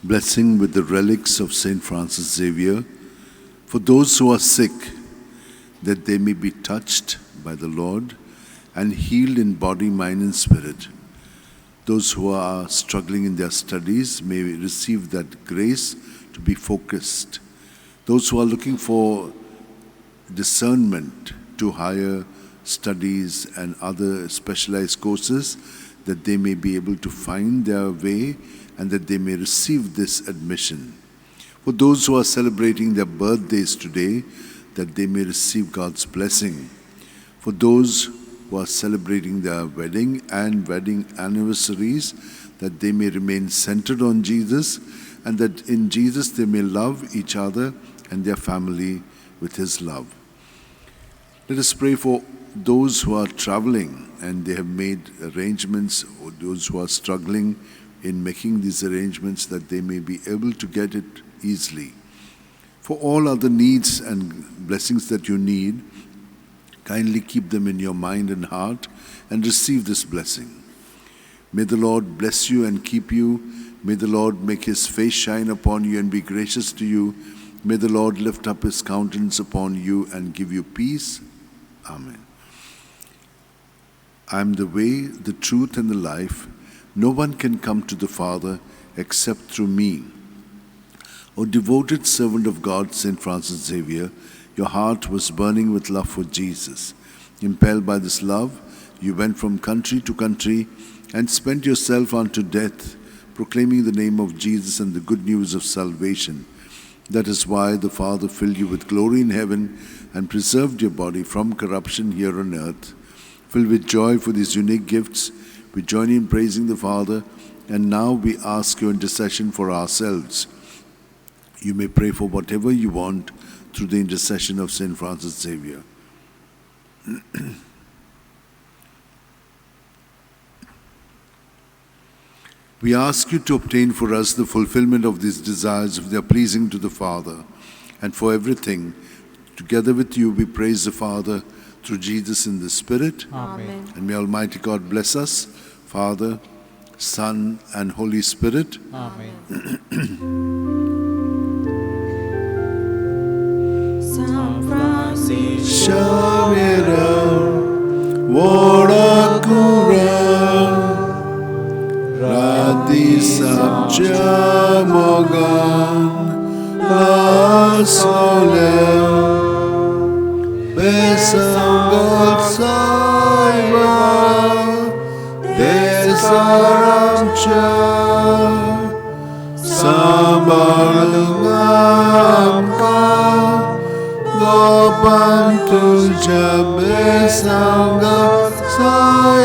blessing with the relics of Saint Francis Xavier, for those who are sick, that they may be touched by the Lord and healed in body, mind, and spirit. Those who are struggling in their studies may receive that grace to be focused. Those who are looking for discernment to higher studies and other specialized courses, that they may be able to find their way and that they may receive this admission. For those who are celebrating their birthdays today, that they may receive God's blessing. For those who are celebrating their wedding and wedding anniversaries, that they may remain centered on Jesus, and that in Jesus they may love each other and their family with His love. Let us pray for those who are traveling and they have made arrangements, or those who are struggling in making these arrangements, that they may be able to get it easily. For all other needs and blessings that you need, kindly keep them in your mind and heart and receive this blessing. May the Lord bless you and keep you. May the Lord make His face shine upon you and be gracious to you. May the Lord lift up His countenance upon you and give you peace. Amen. I am the way, the truth, and the life. No one can come to the Father except through me. O devoted servant of God, Saint Francis Xavier, your heart was burning with love for Jesus. Impelled by this love, you went from country to country and spent yourself unto death, proclaiming the name of Jesus and the good news of salvation. That is why the Father filled you with glory in heaven and preserved your body from corruption here on earth. Filled with joy for these unique gifts, we join in praising the Father, and now we ask your intercession for ourselves. You may pray for whatever you want through the intercession of Saint Francis Xavier. We ask you to obtain for us the fulfillment of these desires if they are pleasing to the Father. And for everything, together with you, we praise the Father through Jesus in the Spirit. Amen. And may Almighty God bless us, Father, Son, and Holy Spirit. Amen. San Francisco, Xavier, Voracura, Rati Sabja Mogan, La Sole, Besangal Saiva, Desaramcha, Sambalungamka, Gopantu Jabesanga Sai.